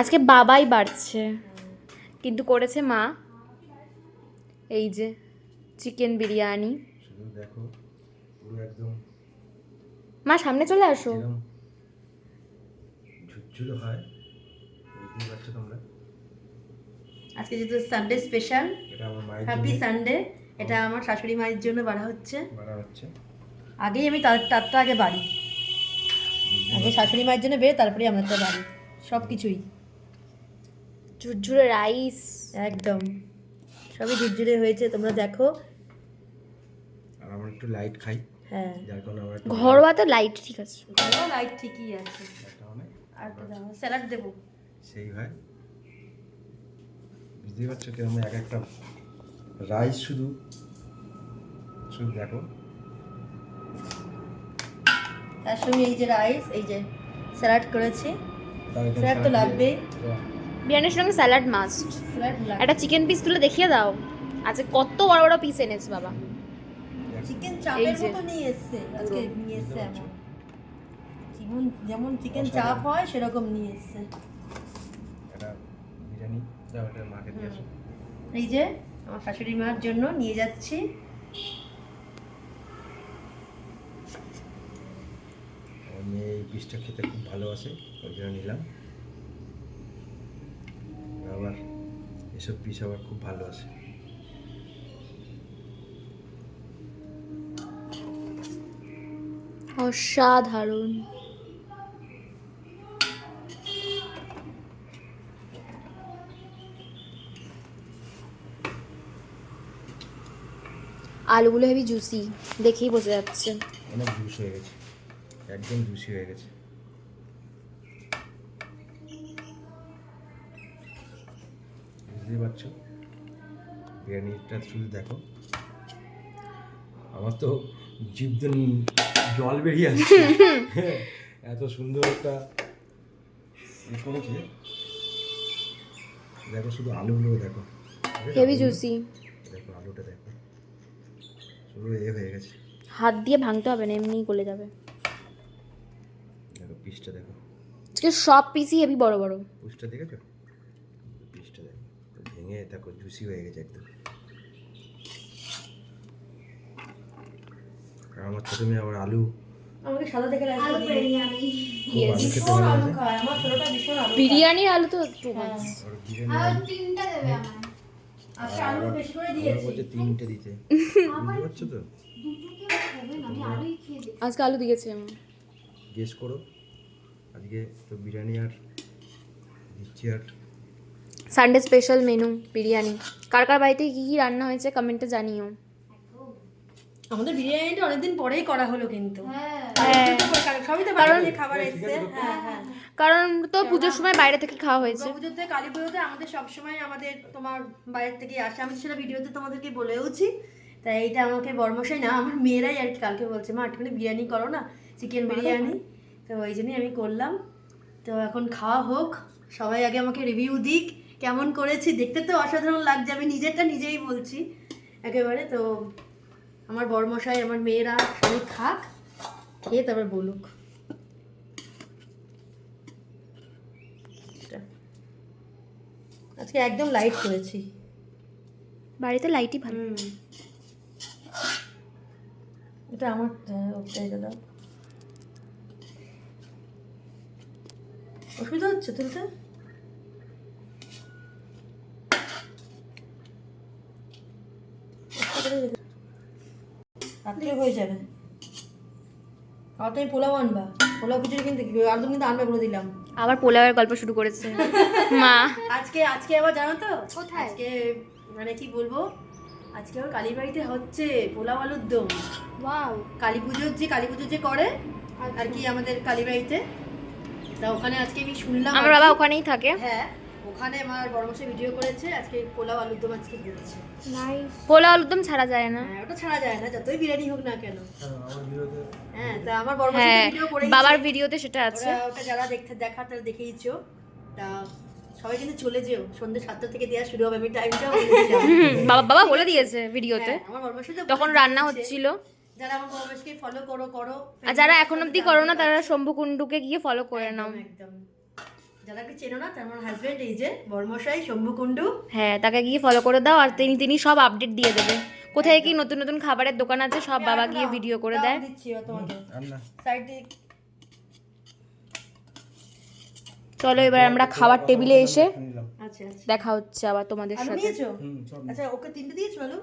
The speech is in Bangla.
আজকে বাবাই বাড়ছে, কিন্তু করেছে মা। এই যে চিকেন বিরিয়ানি। শুধু দেখো পুরো একদম মা সামনে চলে আসো। ঝুরঝুরে হয়, বুঝতেই পারছো তোমরা। আজকে যেহেতু সানডে স্পেশাল, এটা আমার মায়ের হ্যাপি জন্য সানডে। এটা আমার শাশুড়ি মায়ের জন্য বাড়া হচ্ছে। হচ্ছে। আগেই আমি তারটা আগে বাড়ি, আগে শাশুড়ি মায়ের জন্য বের, তারপরে আমরা তো বাড়ি সব কিছুই। ঝুরঝুরে রাইস একদম সবই ঝুরঝুরে হয়েছে, তোমরা দেখো। আর আমরা একটু লাইট খাই, হ্যাঁ যার কারণে আমরা ঘরোয়া তো লাইট ঠিক আছে। লাইট ঠিকই আছে। আর তো দাও স্যালাড দেবো, সেই হয়। বুঝতেই পারছো কিরকম এক একটা রাইস, শুধু শুধু দেখো। তার সঙ্গে এই যে রাইস, এই যে স্যালাড করেছি। স্যালাড তো লাগবেই, বিরিয়ানির সঙ্গে স্যালাড মাস্ট। স্যালাড একটা চিকেন পিস তুলে দেখিয়ে দাও। আজকে কত বড় বড় পিস এনেছে বাবা। চিকেন চাপের এই যে। মতো নিয়ে এসছে আজকে, নিয়ে এসছে এমন যেমন যেমন চিকেন চাপ হয় সেরকম নিয়ে এসছে। এটা বিরিয়ানি দাও, এটা মাকে দিয়ে আসো। এই যে আমার শাশুড়ি মার জন্য নিয়ে যাচ্ছি। আমার মেয়ে এই পিসটা খেতে খুব ভালোবাসে, ওই জন্য নিলাম। আবার এসব পিস আবার খুব ভালোবাসে। অসাধারণ। আলুগুলো হেবি জুসি, দেখেই বোঝা যাচ্ছে। অনেক জুস হয়ে গেছে, একদম জুসি হয়ে গেছে। বুঝতেই পারছো, বিরিয়ানিটা শুধু দেখো। আমার তো জিভ দিয়ে জল বেরিয়ে আসছে, এত সুন্দর একটা করেছে। দেখো শুধু আলুগুলো দেখো, হেভি জুসি। দেখো আলুটা দেখো, শুধু হয়ে গেছে। হাত দিয়ে ভাঙতে হবে না, এমনিই গলে যাবে। দেখো পিসটা দেখো, আজকে সব পিসই হেভি বড় বড়। পিসটা দেখেছো, পিসটা দেখো ভেঙে দেখো জুসি হয়ে গেছে একদম। আর আমার ছোট মেয়ে আবার আলু, আমাকে সাদা দেখে খুব আলু খেতে ভীষণ আলু ভালোবাসে। খায়, আমার ছোটটা ভীষণ আলু খায়। বিরিয়ানির আলু তো টু হ্যাঁ। মাছ। আর বিরিয়ানি আলু তিনটা দেবে আমার। আচ্ছা আলু বেশি করে আবার দিয়েছি। বলছে 3টে দিতে, বুঝতে পারছো তো। দুটোকে হবে না, আমি আলুই খেয়ে দেখি। আজকে আলু দিয়েছে আমার। গেস করো আজকে তো বিরিয়ানি আর দিচ্ছি। আর সানডে স্পেশাল মেনু বিরিয়ানি। কার কার বাড়িতে কী কী রান্না হয়েছে কমেন্টে জানিও। আমাদের বিরিয়ানিটা অনেকদিন পরেই করা হলো কিন্তু। হ্যাঁ। সবই তো বাইরে থেকে খাবার এসছে। হ্যাঁ হ্যাঁ। কারণ তো পুজোর সময় বাইরে থেকে খাওয়া হয়েছে। পুজোতে কালী পুজোতে আমাদের সবসময় আমাদের তোমার বাইরের থেকে আসে, আমি সেটা ভিডিওতে তোমাদেরকে বলেওছি। তাই এইটা আমাকে বর্মশাই না, আমার মেয়েরাই আর কি কালকে বলছে মা একটুখানি বিরিয়ানি করো না, চিকেন বিরিয়ানি। তো ওই জন্যই আমি করলাম। তো এখন খাওয়া হোক, সবাই আগে আমাকে রিভিউ দিক কেমন করেছি। দেখতে তো অসাধারণ লাগছে, আমি নিজেরটা নিজেই বলছি একেবারে। তো আমার বর্মশাই আমার মেয়েরা সবাই খাক, খেয়ে তারপর বলুক। আজকে একদম লাইট করেছি, বাড়িতে লাইটই ভালো। এটা আমার ওটাই দাদা অসুবিধা হচ্ছে তুলতে। রাত্রে হয়ে যাবে। আর তুমি পোলাও আনবা, পোলাও খিচুড়ি কিন্তু আর তুমি কিন্তু আনবে বলে দিলাম। আবার পোলাওয়ের গল্প শুরু করেছে মা। আজকে আবার জানো তো কোথায়? আজকে মানে কি বলবো, আজকে আমার কালীবাড়িতে হচ্ছে পোলাও আলুর দম। ওয়াও। কালী পুজোর যে করে আর কি আমাদের কালীবাড়িতে, তা ওখানে আজকে আমি শুনলাম। আমার বাবা ওখানেই থাকে। হ্যাঁ, ওখানে আমার বড়মশাই ভিডিও করেছে, আজকে পোলাও আলুর দম আজকে দিচ্ছে। পোলাও আলুর দম ছাড়া যায় না। হ্যাঁ, ওটা ছাড়া যায় না, যতই বিরিয়ানি হোক না কেন। আমার বিরুদ্ধে হ্যাঁ, তা আমার বড়মশাই হ্যাঁ, ভিডিও করে বাবার ভিডিওতে সেটা আছে। ওটা যারা দেখার তারা দেখেইছো। তা সবাই কিন্তু চলে যেও, সন্ধ্যে 7টা থেকে দেওয়া শুরু হবে, আমি টাইমটা বলে দিলাম। বাবা বলে দিয়েছে ভিডিওতে, হ্যাঁ, আমার বড়মশাই তো তখন বলে রান্না দিয়েছে। হচ্ছিল। যারা আমার বড়মশাইকে ফলো করো আর যারা এখন অবধি করো না তারা শম্ভু কুণ্ডুকে গিয়ে ফলো করে নাও। একদম। যাদেরকে চেনো না তার আমার হাজবেন্ড এই যে বর্মশাই শম্ভুকুণ্ডু। হ্যাঁ, তাকে গিয়ে ফলো করে দাও, আর তিনি সব আপডেট দিয়ে দেবে। কোথায় কি নতুন নতুন খাবারের দোকান আছে সব বাবা গিয়ে ভিডিও করে দেয়। দিচ্ছি তোমাকে আর না সাইড দিয়ে। চলো এবার আমরা খাবার টেবিলে এসে নিলাম। আচ্ছা আচ্ছা দেখা হচ্ছে আবার তোমাদের আলু সাথে। নিয়েছো? সব আচ্ছা ওকে 3টে দিয়েছো আলু?